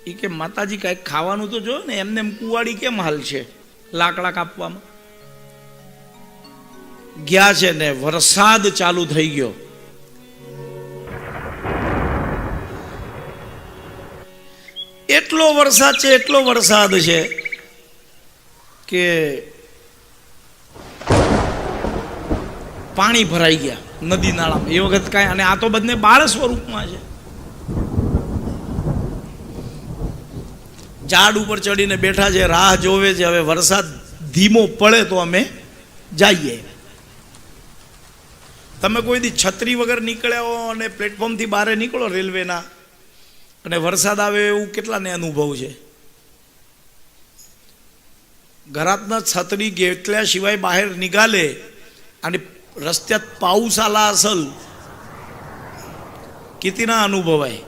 એ કે માતાજી કાંઈક ખાવાનું તો જો ને, એમને એમ કુવાડી કેમ હાલશે લાકડા કાપવામાં? ગયા છે ને વરસાદ ચાલુ થઈ ગયો. એટલો વરસાદ છે, એટલો વરસાદ છે કે પાણી ભરાઈ ગયા નદી નાળામાં. એ વખત કાંઈ, અને આ તો બંને બાળ સ્વરૂપમાં છે. ઝાડ ઉપર ચડીને બેઠા છે, રાહ જોવે છે. હવે વરસાદ ધીમો પડે તો અમે જઈએ. તમે કોઈ દી છત્રી વગર નીકળ્યા હો અને પ્લેટફોર્મથી બહાર નીકળો રેલવેના, અને વરસાદ આવે એવું કેટલાને અનુભવ છે? घरातनं छत्री घेतल्याशिवाय बाहेर निघाले आणि रस्त्यात पाऊस आला असेल, कितीना अनुभव आहे?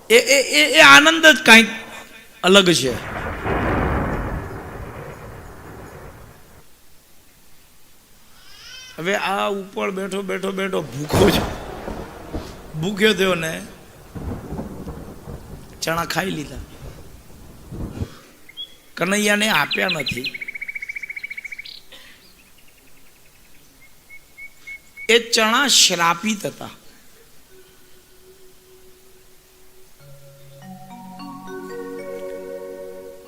એ આનંદ જ કંઈક અલગ છે. હવે આ ઉપર બેઠો બેઠો બેઠો ભૂખ્યો થયો ને, ચણા ખાઈ લીધા. કનૈયાને આપ્યા નથી. એ ચણા શ્રાપિત હતા.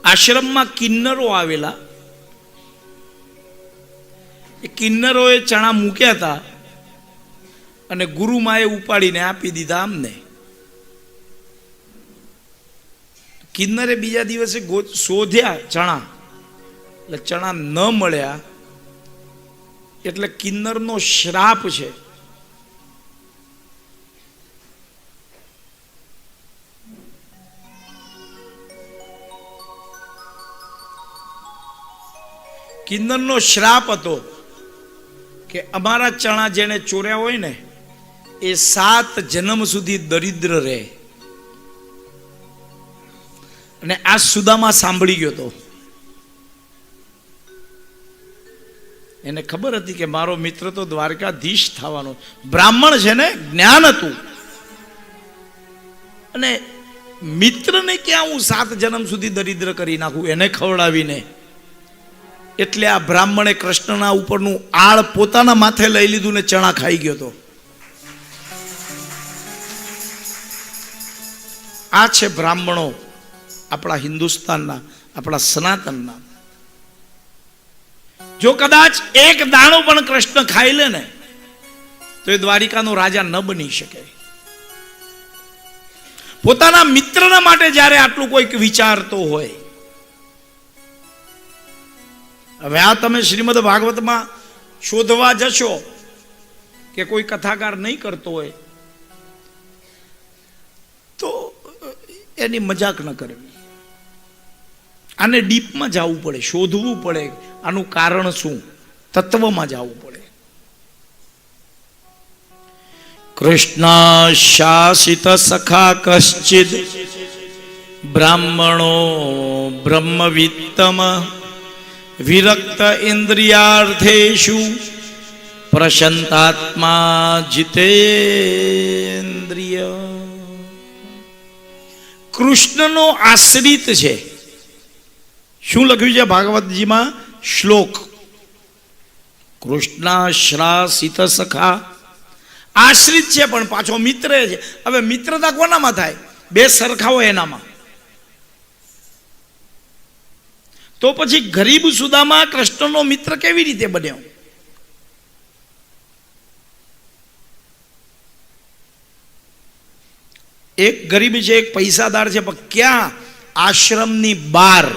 આશ્રમમાં કિન્નરો આવેલા. એ કિન્નરોએ ચણા મૂક્યા હતા અને ગુરુમાએ ઉપાડીને આપી દીધા અમને. કિન્નરે બીજા દિવસે શોધ્યા ચણા, એટલે ચણા ન મળ્યા. એટલે કિન્નરનો શ્રાપ છે. કિન્નરનો શ્રાપ હતો કે અમારા ચણા જેને ચોર્યા હોય ને, એ 7 જન્મ સુધી દરિદ્ર રહે. અને આ સુદામા સાંભળી ગયો તો. એને ખબર હતી કે મારો મિત્ર તો દ્વારકાધીશ થવાનો. બ્રાહ્મણ છે ને, જ્ઞાન હતું. અને મિત્રને ક્યાં હું 7 જન્મ સુધી દરિદ્ર કરી નાખું એને ખવડાવીને? એટલે આ બ્રાહ્મણે કૃષ્ણના ઉપરનું આળ પોતાના માથે લઈ લીધું ને ચણા ખાઈ ગયો તો. આ છે બ્રાહ્મણો આપણા હિન્દુસ્તાનના, આપણા સનાતનના. જો કદાચ એક દાણો પણ કૃષ્ણ ખાઈ લે ને, તો એ દ્વારિકાનો રાજા ન બની શકે. પોતાના મિત્રના માટે જ્યારે આટલું કોઈક વિચારતો હોય. હવે આ તમે શ્રીમદ ભાગવતમાં શોધવા જશો કે કોઈ કથાકાર નહીં કરતો હોય તો એની મજાક ન કરવી. આને ડીપમાં જવું પડે, શોધવું પડે. આનું કારણ શું? તત્વમાં જવું પડે. કૃષ્ણ શાસિત સખા કશ્ચિદ બ્રાહ્મણો બ્રહ્મવિત્તમ વિરક્ત ઇન્દ્રિયાર્થેષુ પ્રશંતાત્મા જીતેન્દ્રિય. કૃષ્ણનો આશ્રિત છે. શું લખ્યું છે ભાગવતજીમાં? શ્લોક કૃષ્ણાશ્રાસિત સખા. આશ્રિત છે પણ પાછો મિત્ર છે. હવે મિત્રતા કોનામાં થાય? બે સરખા હોય એનામાં. તો પછી ગરીબ સુદામા કૃષ્ણનો મિત્ર કેવી રીતે બન્યો? એક ગરીબ છે, એક પૈસાદાર છે, પણ ક્યાં? આશ્રમની બહાર.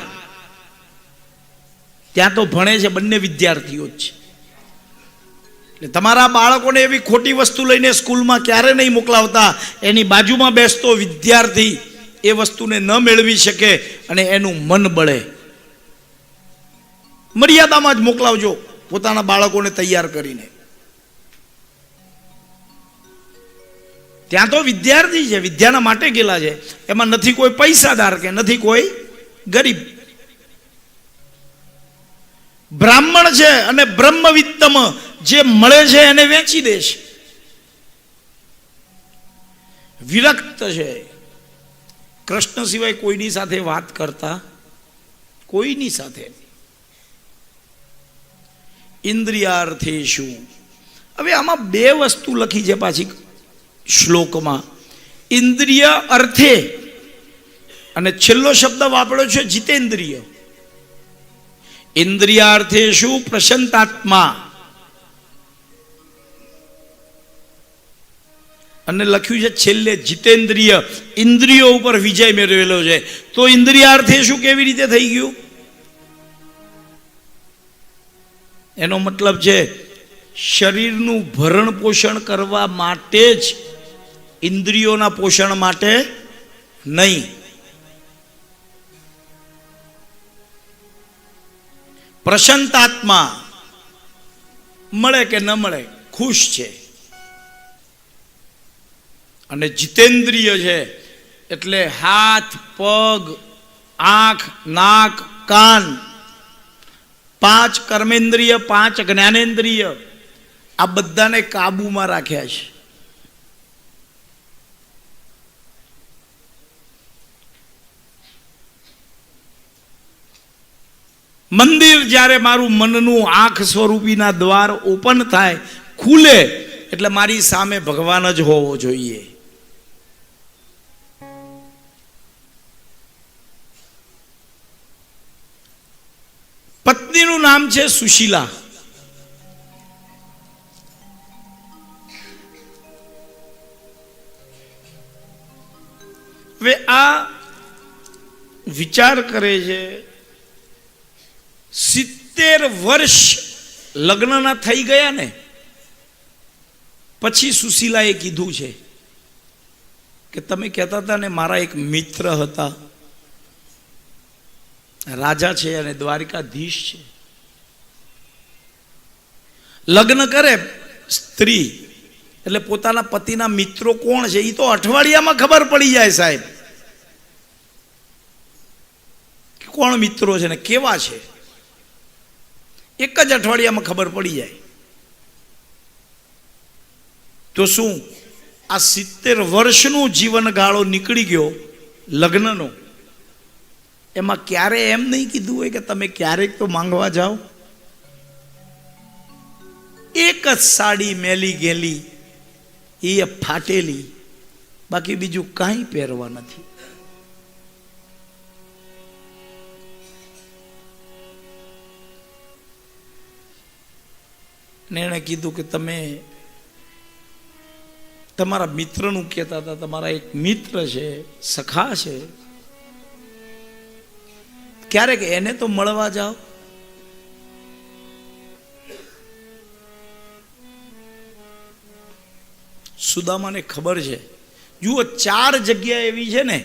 ત્યાં તો ભણે છે, બંને વિદ્યાર્થીઓ જ છે. એટલે તમારા બાળકોને એવી ખોટી વસ્તુ લઈને સ્કૂલમાં ક્યારે નહીં મોકલાવતા. એની બાજુમાં બેસતો વિદ્યાર્થી એ વસ્તુને ન મેળવી શકે અને એનું મન બળે. મર્યાદામાં જ મોકલાવજો પોતાના બાળકોને તૈયાર કરીને. ત્યાં તો વિદ્યાર્થી છે, વિદ્યાના માટે ગયેલા છે. એમાં નથી કોઈ પૈસાદાર કે નથી કોઈ ગરીબ. બ્રાહ્મણ છે અને બ્રહ્મવિત્તમ જે મળે છે એને વેચી દેશે. વિરક્ત છે, કૃષ્ણ સિવાય કોઈની સાથે વાત કરતા, કોઈની સાથે. ઇન્દ્રિયાર્થેષુ. હવે આમાં બે વસ્તુ લખી છે પાછી શ્લોકમાં, ઇન્દ્રિય અર્થે, અને છેલ્લો શબ્દ વાપર્યો છે જીતેન્દ્રિય. ઇન્દ્રિયાર્થેષુ પ્રશંતાત્મા, અને લખ્યું છે છેલ્લે જીતેન્દ્રિય, ઇન્દ્રિયો ઉપર વિજય મેળવેલો છે. તો ઇન્દ્રિયાર્થેષુ કેવી રીતે થઈ ગયું? એનો મતલબ છે શરીરનું ભરણ પોષણ કરવા માટે જ, ઇન્દ્રિયોના પોષણ માટે નહીં. પ્રશંતાત્મા, મળે કે ન મળે ખુશ છે. અને જીતેન્દ્રિય છે એટલે હાથ, પગ, આંખ, નાક, કાન, 5 કર્મેન્દ્રિય, 5 જ્ઞાનેન્દ્રિય, આ બધાને કાબુમાં રાખ્યા છે. મંદિર જ્યારે મારું મનનું આંખ સ્વરૂપીના દ્વાર ઓપન થાય, ખુલે, એટલે મારી સામે ભગવાન જ હોવો જોઈએ. પત્નીનું નામ છે સુશીલા. હવે આ વિચાર કરે છે, 70 વર્ષ લગ્નના થઈ ગયા ને પછી સુશીલાએ કીધું છે કે તમે કહેતા હતા ને મારા એક મિત્ર હતા, રાજા છે અને દ્વારિકાધીશ છે. લગ્ન કરે સ્ત્રી એટલે પોતાના પતિના મિત્રો કોણ છે એ તો અઠવાડિયામાં ખબર પડી જાય સાહેબ, કોણ મિત્રો છે ને કેવા છે, એક જ અઠવાડિયામાં ખબર પડી જાય. તો શું આ 70 વર્ષનું જીવનગાળો નીકળી ગયો લગ્નનો, એમાં ક્યારે એમ નહીં કીધું હોય કે તમે ક્યારેક તો માંગવા જાઓ? એક જ સાડી મેલી ગયેલી, એ ફાટેલી, બાકી બીજું કાંઈ પહેરવા નથી. ને એણે કીધું કે તમે તમારા મિત્રનું કહેતા હતા, તમારા એક મિત્ર છે, સખા છે, ક્યારેક એને તો મળવા જાઓ. સુદામાને ખબર છે, જુઓ 4 જગ્યા એવી છે ને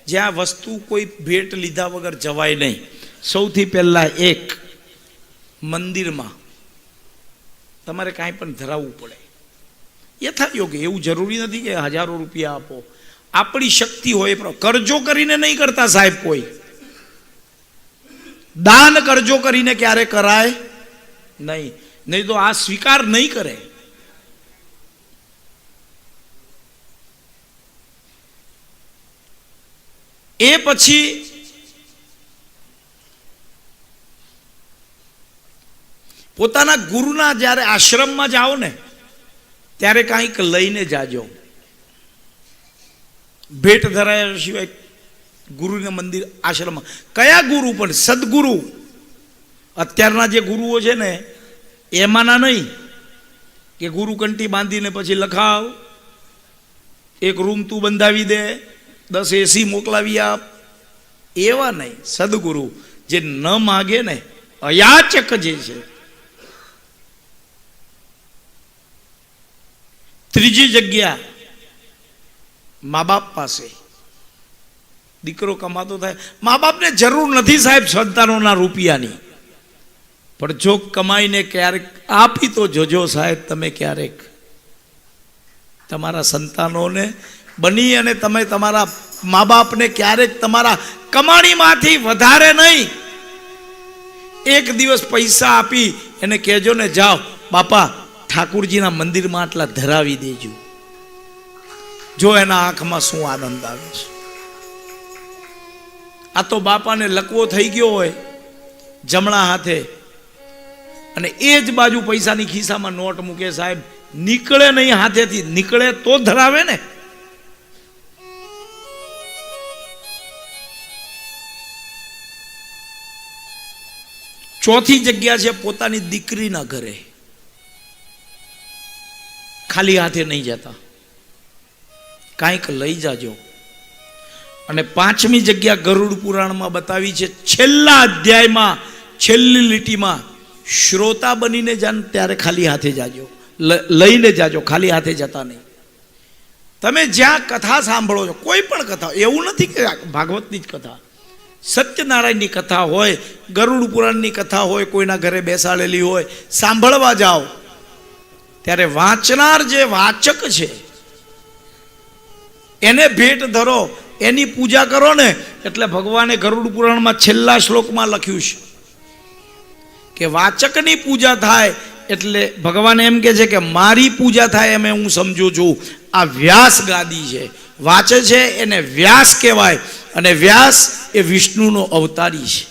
જ્યાં વસ્તુ કોઈ ભેટ લીધા વગર જવાય નહીં. સૌથી પહેલા એક મંદિરમાં તમારે કાંઈ પણ ધરાવવું પડે, યથાયોગ્ય, એવું જરૂરી નથી કે 1000 રૂપિયા આપો, આપણી શક્તિ હોય. કરજો કરીને નહીં કરતા સાહેબ, કોઈ દાન કરજો કરીને ક્યારે કરાય નહીં, નહીં તો આ સ્વીકાર નહીં કરે. એ પછી પોતાના ગુરુના જ્યારે આશ્રમમાં જાઓ ને ત્યારે કાંઈક લઈને જાજો. ભેટ ધરાયા સિવાય ગુરુના મંદિર આશ્રમમાં, કયા ગુરુ પણ, સદગુરુ. અત્યારના જે ગુરુઓ છે ને એમાંના નહીં કે ગુરુ કંઠી બાંધીને પછી લખાવ, એક રૂમ તું બંધાવી દે, 10 AC મોકલાવી આપ, એવા નહીં. સદગુરુ જે ન માગે ને, અયાચક જે છે. ત્રીજી જગ્યા મા બાપ પાસે. દીકરો કમાતો થાય, મા બાપને જરૂર નથી સાહેબ સંતાનોના રૂપિયાની, પણ જો કમાઈને ક્યારેક આપી તો જોજો સાહેબ તમે ક્યારેક તમારા સંતાનોને બની, અને તમે તમારા મા બાપને ક્યારેક તમારા કમાણીમાંથી વધારે નહીં, એક દિવસ પૈસા આપી એને કહેજો ને, જાઓ બાપા ઠાકુરજીના મંદિરમાં આટલા ધરાવી દેજો. જો એના આંખમાં શું આનંદ આવે છે. આ તો બાપાને લકવો થઈ ગયો હોય જમણા હાથે, અને એ જ બાજુ પૈસાની ખિસ્સામાં નોટ મૂકે. સાહેબ નીકળે નહીં હાથેથી, નીકળે તો ધરાવે ને. ચોથી જગ્યા છે પોતાની દીકરીના ઘરે ખાલી હાથે નહીં જતા, કાંઈક લઈ જાજો. અને પાંચમી જગ્યા ગરુડ પુરાણમાં બતાવી છે, છેલ્લા અધ્યાયમાં છેલ્લી લીટીમાં, શ્રોતા બનીને જાન ત્યારે ખાલી હાથે જાજો, લઈને જાજો, ખાલી હાથે જતા નહીં. તમે જ્યાં કથા સાંભળો છો, કોઈ પણ કથા, એવું નથી કે ભાગવતની જ કથા, સત્યનારાયણની કથા હોય, ગરુડ પુરાણની કથા હોય, કોઈના ઘરે બેસાડેલી હોય, સાંભળવા જાઓ ત્યારે વાંચનાર જે વાચક છે એને ભેટ ધરો, એની પૂજા કરો ને. એટલે ભગવાને ગરુડ પુરાણમાં છેલ્લા શ્લોકમાં લખ્યું છે કે વાચકની પૂજા થાય. એટલે ભગવાન એમ કે છે કે મારી પૂજા થાય એમ હું સમજુ છું. આ વ્યાસ ગાદી છે, વાંચે છે એને વ્યાસ કહેવાય, અને વ્યાસ એ વિષ્ણુનો અવતારી છે,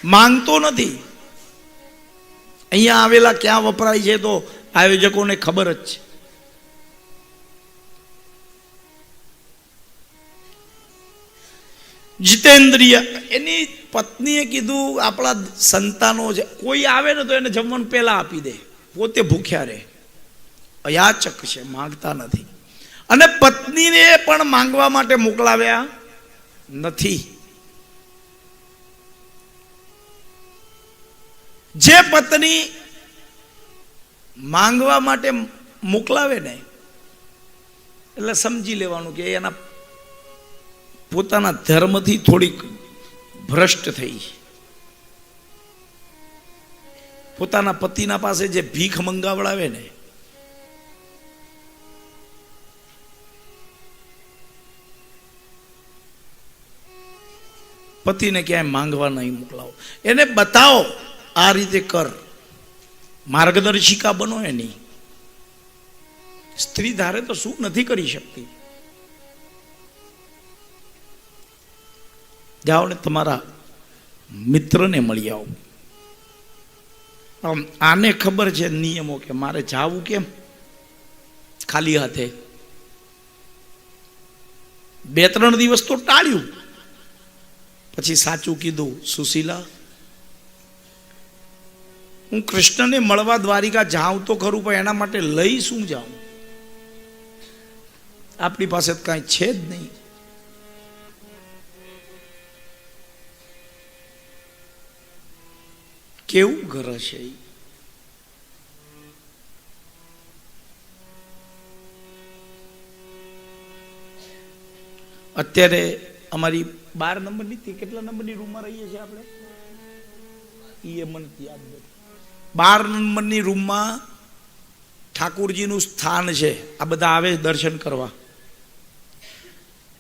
માંગતો નથી. અહીંયા આવેલા ક્યાં વપરાય છે તો આયોજકોને ખબર જ છે. જીતેન્દ્રિય, એની પત્નીએ કીધું આપણા સંતાનો છે, કોઈ આવે ને તો એને જમવાનું પહેલા આપી દે, પોતે ભૂખ્યા રહે. અયાચક છે, માંગતા નથી. અને પત્નીને પણ માંગવા માટે મોકલાવ્યા નથી. જે પત્ની માંગવા માટે મોકલાવે ને એટલે સમજી લેવાનું કે એના પોતાના ધર્મથી થોડીક ભ્રષ્ટ થઈ. પોતાના પતિના પાસે જે ભીખ મંગાવડાવે ને, પતિને ક્યાંય માંગવા નહીં મોકલાવો, એને બતાવો આ રીતે કર, માર્ગદર્શિકા બનો એની. સ્ત્રી ધારે તો શું નથી કરી શકતી. જાઓ ને તમારા મિત્રને મળી આવો. આને ખબર છે નિયમો કે મારે જાવું કેમ ખાલી હાથે. 2-3 દિવસ તો ટાળ્યું, પછી સાચું કીધું, સુશીલા હું કૃષ્ણને મળવા દ્વારિકા જાઉં તો ખરું, પણ એના માટે લઈ શું જાઉં? આપણી પાસે કાંઈ છે જ નહીં. કેવું ઘર હશે? અત્યારે અમારી 12 નંબરની કેટલા નંબરની રૂમમાં રહીએ છીએ આપણે? એ મને યાદ નથી. 12 નંબરની રૂમમાં ઠાકુરજીનું સ્થાન છે. આ બધા આવે દર્શન કરવા.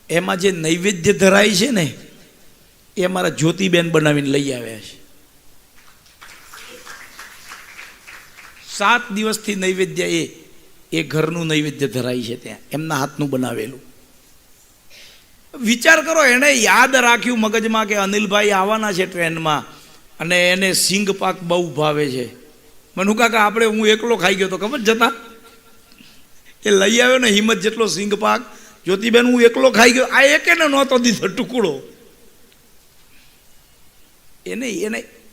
એમાં જે નૈવેદ્ય ધરાય છે ને એ અમારા જ્યોતિબેન બનાવીને લઈ આવ્યા છે. 7 દિવસથી નૈવેદ્ય એ ઘરનું નૈવેદ્ય ધરાય છે ત્યાં, એમના હાથનું બનાવેલું. વિચાર કરો, એને યાદ રાખ્યું મગજમાં કે અનિલભાઈ આવવાના છે ટ્રેનમાં અને એને સિંગ પાક બહુ ભાવે છે. મનુ કાકા આપણે, હું એકલો ખાઈ ગયો તો ખબર જતા, એ લઈ આવ્યો ને હિંમત જેટલો સિંગ પાક. જ્યોતિબેન હું એકલો ખાઈ ગયો, આ એકેને નહોતો દીધો ટુકડો. એને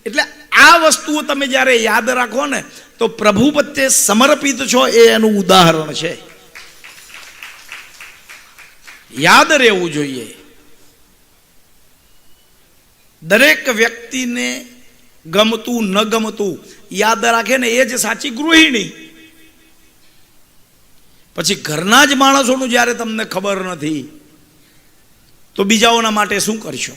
એટલે આ વસ્તુઓ તમે જ્યારે યાદ રાખો ને તો પ્રભુ પ્રત્યે સમર્પિત છો એ એનું ઉદાહરણ છે. યાદ રહેવું જોઈએ. દરેક વ્યક્તિને ગમતું ન ગમતું યાદ રાખે ને એ જ સાચી ગૃહિણી. પછી ઘરના જ માણસોનું જ્યારે તમને ખબર નથી તો બીજાઓના માટે શું કરશો?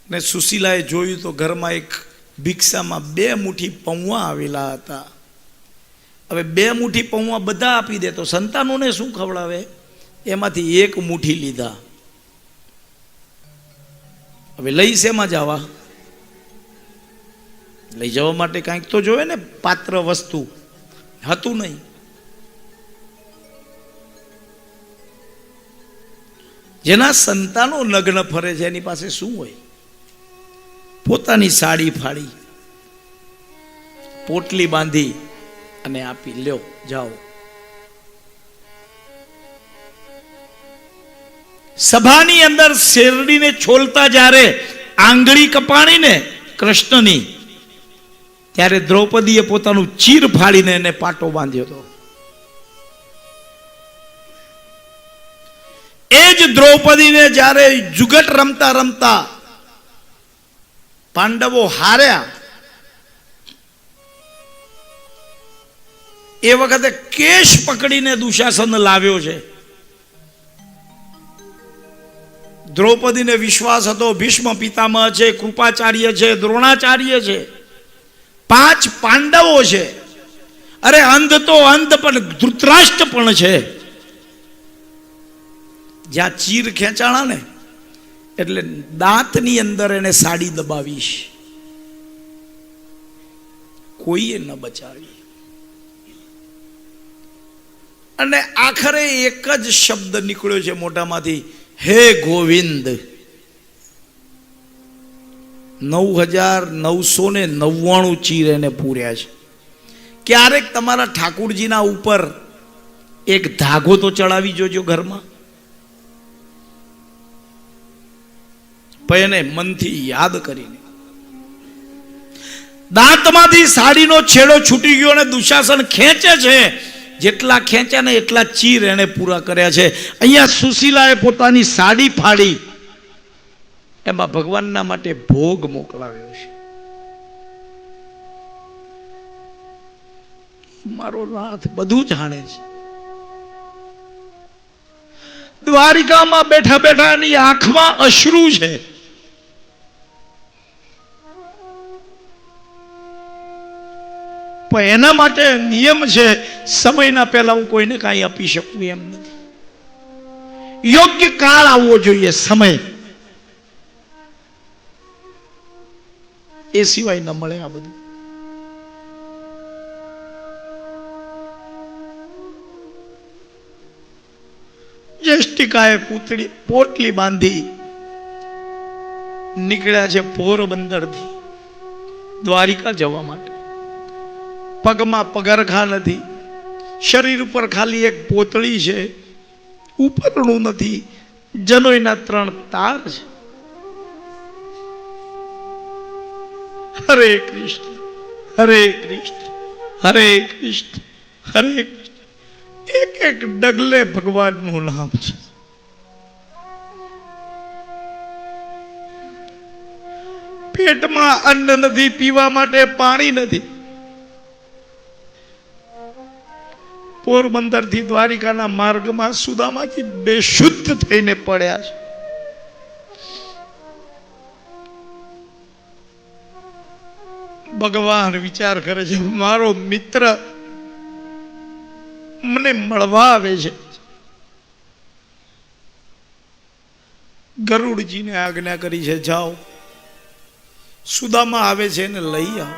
ને સુશીલાએ જોયું તો ઘરમાં એક ભિક્ષામાં 2 મુઠ્ઠી પૌવા આવેલા હતા. હવે 2 મુઠ્ઠી પૌવા બધા આપી દે તો સંતાનોને શું ખવડાવે? એમાંથી 1 મુઠ્ઠી લીધા. હવે લઈ શેમાં જવા? લઈ જવા માટે કાંઈક તો જોવે ને, પાત્ર વસ્તુ હતું નહીં. જેના સંતાનો નગ્ન ફરે છે એની પાસે શું હોય? પોતાની સાડી ફાડી, પોટલી બાંધી અને આપી, લ્યો જાઓ. સભાની અંદર શેરડીને છોલતા જ્યારે આંગળી કપાણી ને કૃષ્ણની, ત્યારે દ્રૌપદીએ પોતાનું ચીર ફાડીને એને પાટો બાંધ્યો હતો. એ જ દ્રૌપદીને જ્યારે જુગટ રમતા રમતા પાંડવો હાર્યા, એ વખતે કેશ પકડીને દુશાસન લાવ્યો છે. દ્રૌપદીને વિશ્વાસ હતો ભીષ્મ પિતામહ છે, કૃપાચાર્ય છે, દ્રોણાચાર્ય છે, 5 પાંડવો છે. અરે અંધ તો અંધ, પણ ધૃતરાષ્ટ્ર પણ છે. જ્યાં ચીર ખેંચાણા ને એટલે દાંતની અંદર એને સાડી દબાવીશ, કોઈએ ન બચાવી. અને આખરે એક જ શબ્દ નીકળ્યો છે મોઢામાંથી, હે ગોવિંદ. 9,999 ચીર એને પૂર્યા છે. ક્યારેક તમારા ઠાકુરજીના ઉપર એક ધાગો તો ચડાવી જોજો ઘરમાં, પણ એને મનથી યાદ કરીને. દાંતમાંથી સાડીનો છેડો છૂટી ગયો અને દુશાસન ખેંચે છે, જેટલા ખેંચ્યા ને એટલા ચીર એને પૂરા કર્યા છે. અહીંયા સુશીલાએ પોતાની સાડી ફાડી એમાં ભગવાનના માટે ભોગ મોકલાવ્યો છે. મારો નાથ બધું જાણે છે. દ્વારિકામાં બેઠા બેઠા એની આંખમાં અશ્રુ છે. પણ એના માટે નિયમ છે, સમયના પહેલા હું કોઈને કાંઈ આપી શકું એમ નથી. યોગ્ય કાળ આવવો જોઈએ, સમય, એ સિવાય ન મળે આ બધું. જ્યેષ્ઠિકાએ પોટલી બાંધી નીકળ્યા છે પોરબંદરથી દ્વારિકા જવા માટે. પગમાં પગરખા નથી, શરીર ઉપર ખાલી એક પોતળી છે, ઉપરણું નથી, જનોઈના 3 તાર છે. હરે કૃષ્ણ હરે કૃષ્ણ હરે કૃષ્ણ હરે કૃષ્ણ. એક એક ડગલે ભગવાનનું નામ છે. પેટમાં અન્ન નથી, પીવા માટે પાણી નથી. પોરબંદર થી દ્વારિકાના માર્ગમાં સુદામાથી બેશુદ્ધ થઈને પડ્યા છે. ભગવાન વિચાર કરે છે, મારો મિત્ર મને મળવા આવે છે. ગરુડજીને આજ્ઞા કરી છે, જાઓ સુદામા આવે છે એને લઈ આવો.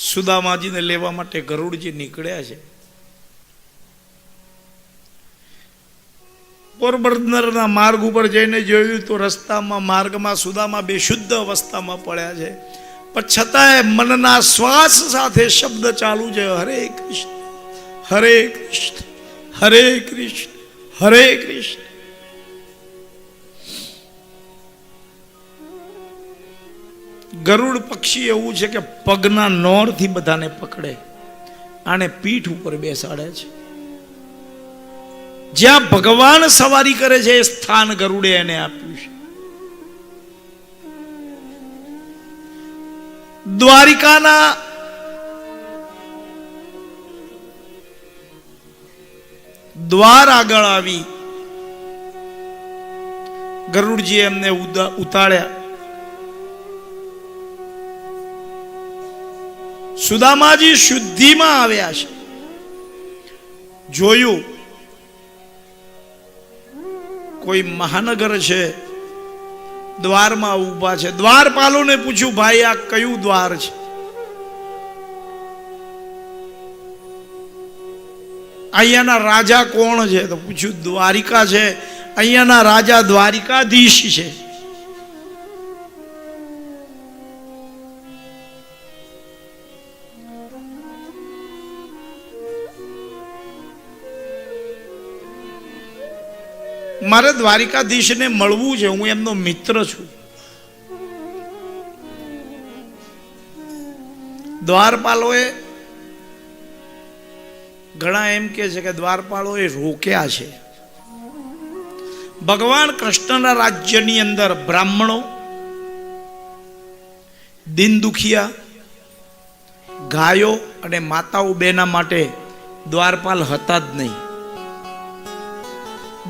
સુદામાજીને લેવા માટે ગરુડજી નીકળ્યા છે. પોરબંદરના માર્ગ ઉપર જઈને જોયું તો રસ્તામાં માર્ગમાં સુદામા બેશુદ્ધ અવસ્થામાં પડ્યા છે, પણ છતાંય મનના શ્વાસ સાથે શબ્દ ચાલુ છે, હરે કૃષ્ણ હરે કૃષ્ણ હરે કૃષ્ણ હરે કૃષ્ણ. ગરુડ પક્ષી એવું છે કે પગના નોરથી બધાને પકડે, આને પીઠ ઉપર બેસાડે છે. જ્યાં ભગવાન સવારી કરે છે એ સ્થાન ગરુડે એને આપ્યું છે. દ્વારિકાના દ્વાર આગળ આવી ગરુડજી એમને ઉતાર્યા. સુદામાજી શુદ્ધિમાં આવ્યા છે. જોયું કોઈ મહાનગર છે, દ્વારમાં ઊભા છે. દ્વારપાલોને પૂછ્યું, ભાઈ આ કયું દ્વાર છે? અહીંયાના રાજા કોણ છે? તો પૂછ્યું દ્વારિકા છે. અહીંયાના રાજા દ્વારિકાધીશ છે. મારે દ્વારિકાધીશને મળવું છે, હું એમનો મિત્ર છું. દ્વારપાલોએ ઘણા એમ કે છે કે દ્વારપાલોએ રોક્યા છે. ભગવાન કૃષ્ણના રાજ્યની અંદર બ્રાહ્મણો, દીન દુખિયા, ગાયો અને માતાઓ બેના માટે દ્વારપાલ હતા જ નહીં.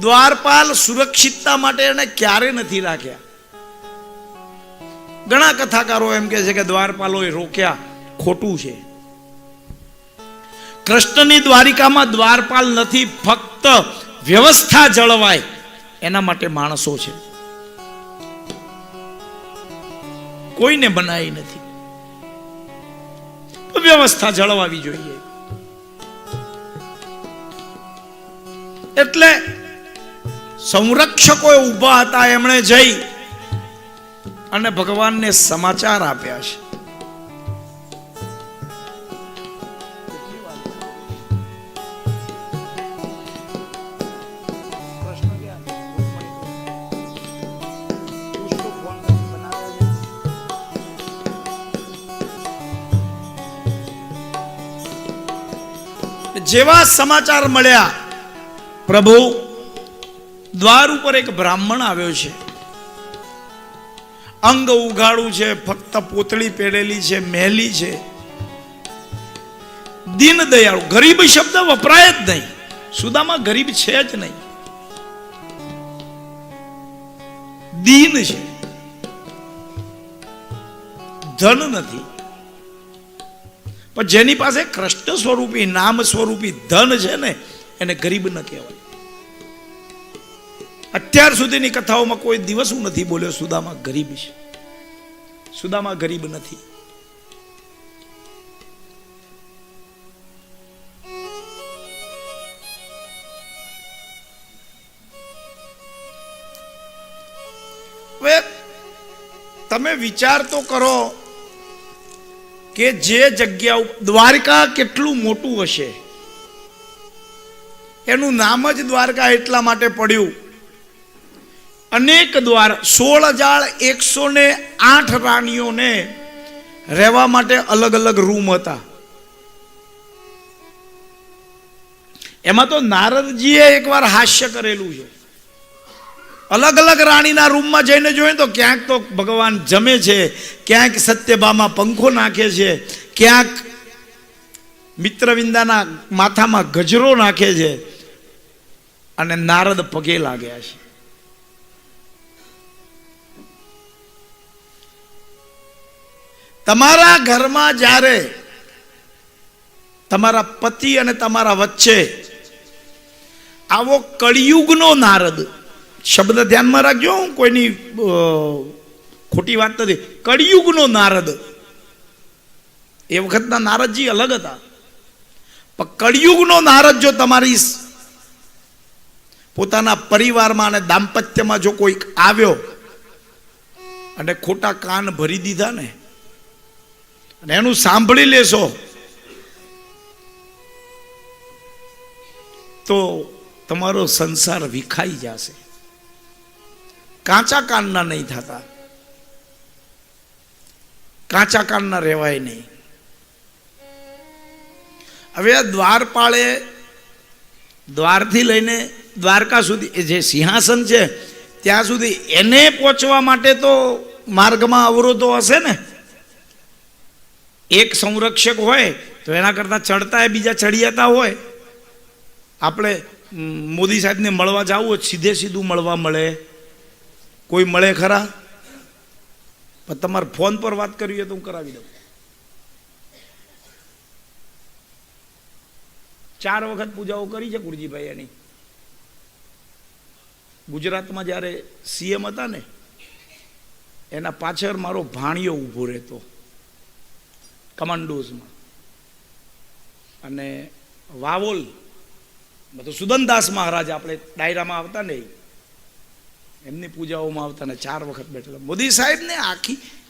દ્વારપાલ સુરક્ષિતતા માટે એને ક્યારે નથી રાખ્યા. ઘણા કથાકારો એમ કે છે કે દ્વારપાલોએ રોક્યા, ખોટું છે. કૃષ્ણની દ્વારિકામાં દ્વારપાલ નથી, ફક્ત વ્યવસ્થા જળવાય એના માટે માણસો છે. કોઈને બનાવી નથી. વ્યવસ્થા જળવાવી જોઈએ. એટલે સંરક્ષકો ઊભા હતા, એમણે જઈ અને ભગવાનને સમાચાર આપ્યા છે. જેવા સમાચાર મળ્યા, પ્રભુ દ્વાર ઉપર એક બ્રાહ્મણ આવ્યો છે. અંગ ઉઘાડું છે, ફક્ત પોતળી પહેરેલી છે, મહેલી છે, દીન દયાળુ. ગરીબ શબ્દ વપરાય જ નહીં. સુદામા ગરીબ છે જ નહીં, દીન છે, ધન નથી. પણ જેની પાસે કૃષ્ણ સ્વરૂપી, નામ સ્વરૂપી ધન છે ને, એને ગરીબ ન કહેવાય. અત્યાર સુધીની કથાઓમાં કોઈ દિવસ હું નથી બોલ્યો સુદામા ગરીબ છે. સુદામા ગરીબ નથી. હવે તમે વિચાર તો કરો કે જે જગ્યા, દ્વારકા કેટલું મોટું હશે. એનું નામ જ દ્વારકા એટલા માટે પડ્યું. અનેક દ્વાર, 16,108 રાણીઓને રહેવા માટે અલગ અલગ રૂમ હતા. એમાં તો નારદજીએ એકવાર હાસ્ય કરેલું છે. અલગ અલગ રાણીના રૂમમાં જઈને જોઈએ તો ક્યાંક તો ભગવાન જમે છે, ક્યાંક સત્યભામા પંખો નાખે છે, ક્યાંક મિત્રવિંદાના માથામાં ગજરો નાખે છે, અને નારદ પગે લાગ્યા છે. તમારા ઘરમાં જ્યારે તમારા પતિ અને તમારા વચ્ચે આવો કળિયુગનો નારદ, શબ્દ ધ્યાનમાં રાખજો, કોઈની ખોટી વાત નથી, કળિયુગનો નારદ. એ વખતના નારદજી અલગ હતા, પણ કળિયુગનો નારદ જો તમારી પોતાના પરિવારમાં અને દાંપત્યમાં જો કોઈ આવ્યો અને ખોટા કાન ભરી દીધા ને, અને એનું સાંભળી લેશો તો તમારો સંસાર વિખાઈ જશે. કાચા કાનના નહીં થતા, કાચા કાનના રહેવાય નહીં. હવે આ દ્વારપાળે દ્વારથી લઈને દ્વારકા સુધી જે સિંહાસન છે ત્યાં સુધી એને પહોંચવા માટે તો માર્ગમાં અવરોધો હશે ને. એક સંરક્ષક હોય તો એના કરતા ચડતા એ બીજા ચડિયાતા હોય. આપણે મોદી સાહેબને મળવા જવું હોય, સીધે સીધું મળવા મળે? કોઈ મળે ખરા? પણ તમારે ફોન પર વાત કરવી હોય તો હું કરાવી દઉં. 4 વખત પૂજાઓ કરી છે ગુરજીભાઈ એની. ગુજરાતમાં જ્યારે સીએમ હતા ને એના પાછળ મારો ભાણિયો ઊભો રહેતો કમાન્ડોઝમાં, અને વાવોલ તો સુદનદાસ મહારાજ આપણે ડાયરામાં આવતા ને, એમની પૂજાઓમાં આવતા ને 4 વખત બેઠેલા. મોદી સાહેબને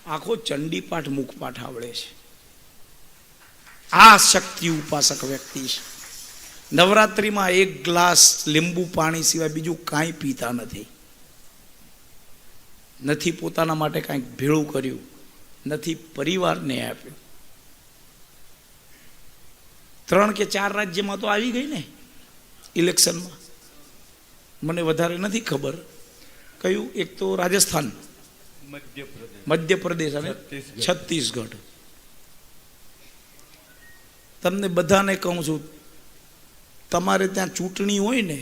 આખો ચંડીપાઠ મુખપાઠ આવડે છે. આ શક્તિ ઉપાસક વ્યક્તિ છે. નવરાત્રિમાં 1 ગ્લાસ લીંબુ પાણી સિવાય બીજું કાંઈ પીતા નથી. નથી પોતાના માટે કાંઈક ભેળું કર્યું, નથી પરિવારને આપ્યું. 3 કે 4 રાજ્યમાં તો આવી ગઈ ને ઇલેક્શનમાં, મને વધારે નથી ખબર કયું. એક તો રાજસ્થાન, મધ્યપ્રદેશ અને છત્તીસગઢ. તમને બધાને કહું છું, તમારે ત્યાં ચૂંટણી હોય ને,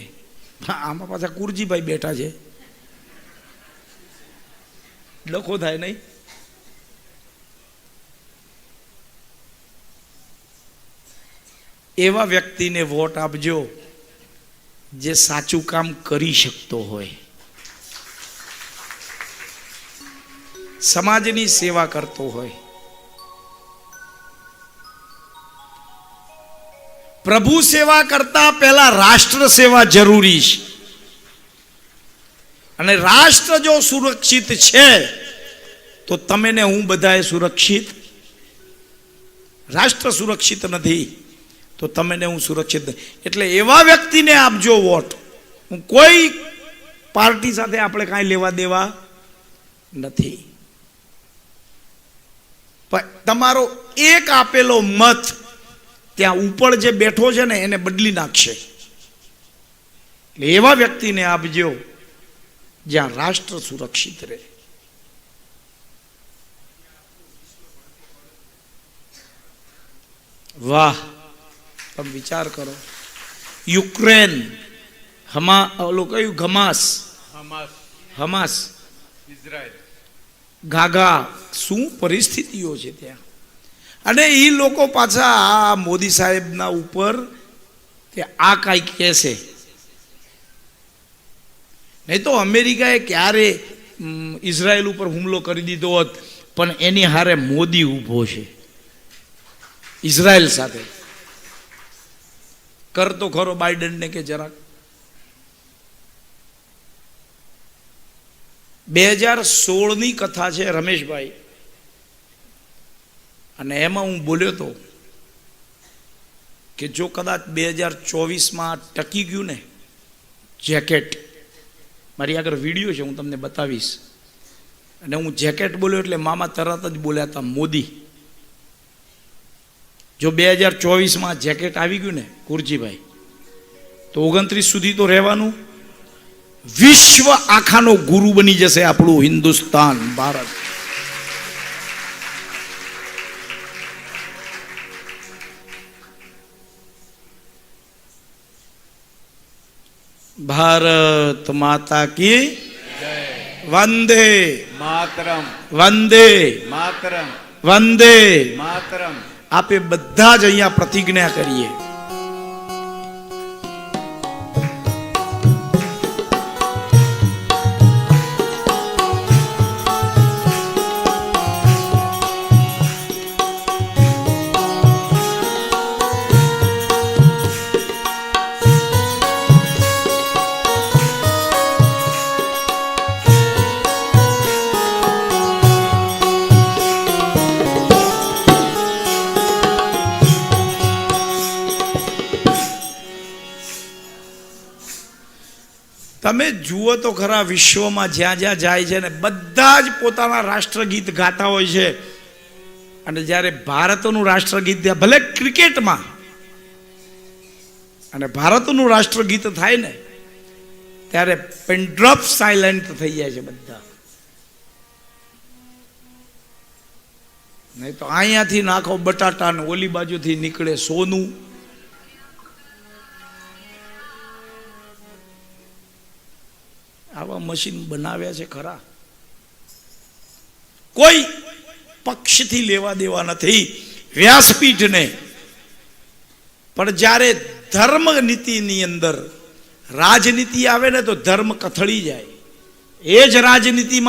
આમાં પાછા કુરજીભાઈ બેઠા છે, ડખો થાય નહીં. એવા વ્યક્તિને વોટ આપજો જે સાચું કામ કરી શકતો હોય, સમાજની સેવા કરતો હોય. પ્રભુ સેવા કરતા પહેલા રાષ્ટ્ર સેવા જરૂરી છે. અને રાષ્ટ્ર જો સુરક્ષિત છે તો તમે ને હું બધાએ સુરક્ષિત. રાષ્ટ્ર સુરક્ષિત નથી તો તમે ને હું સુરક્ષિત નહીં. એટલે એવા વ્યક્તિને આપજો વોટ. હું કોઈ પાર્ટી સાથે આપણે કાંઈ લેવા દેવા નથી, પણ તમારો એક આપેલો મત ત્યાં ઉપર જે બેઠો છે ને એને બદલી નાખશે. એટલે એવા વ્યક્તિને આપજો જ્યાં રાષ્ટ્ર સુરક્ષિત રહે. વાહ, તમે વિચાર કરો, યુક્રેન, ઓલું કયું, હમાસ, ઇઝરાયલ, ગાગા, શું પરિસ્થિતિઓ છે ત્યાં. અને એ લોકો પાછા આ મોદી સાહેબના ઉપર કે આ કાંઈ કહેશે નહીં. તો અમેરિકાએ ક્યારે ઇઝરાયલ ઉપર હુમલો કરી દીધો હોત, પણ એની હારે મોદી ઊભો છે ઇઝરાયલ સાથે. કરતો ખરો બાઇડનને કે જરાક. 2016ની કથા છે રમેશભાઈ, અને એમાં હું બોલ્યો તો કે જો કદાચ 2024માં ટકી ગયું ને જેકેટ, મારી આગળ વિડીયો છે, હું તમને બતાવીશ. અને હું જેકેટ બોલ્યો એટલે મામા તરત જ બોલ્યા હતા મોદી. જો 2024માં જેકેટ આવી ગયું ને કુરજીભાઈ, તો 29 સુધી તો રહેવાનું. વિશ્વ આખાનો ગુરુ બની જશે આપણું હિન્દુસ્તાન, ભારત. ભારત માતા કી વંદે માતરમ, વંદે માતરમ, વંદે માતરમ. આપે બધા જ અહીંયા પ્રતિજ્ઞા કરીએ. તમે જુઓ તો ખરા, વિશ્વમાં જ્યાં જ્યાં જાય છે ને બધા જ પોતાના રાષ્ટ્રગીત ગાતા હોય છે. અને જ્યારે ભારતનું રાષ્ટ્રગીત, ભલે ક્રિકેટમાં, અને ભારતનું રાષ્ટ્રગીત થાય ને ત્યારે પેનડ્રોપ સાયલેન્ટ થઈ જાય છે બધા. નહીં તો અહીંયાથી નાખો બટાટા ને ઓલી બાજુથી નીકળે સોનું. આવા મશીન બનાવ્યા છે ખરા. કોઈ પક્ષથી લેવા દેવા નથી વ્યાસપીઠને, પણ જ્યારે ધર્મ નીતિની અંદર રાજનીતિ આવે ને તો ધર્મ કથળી જાય. એ જ રાજનીતિમાં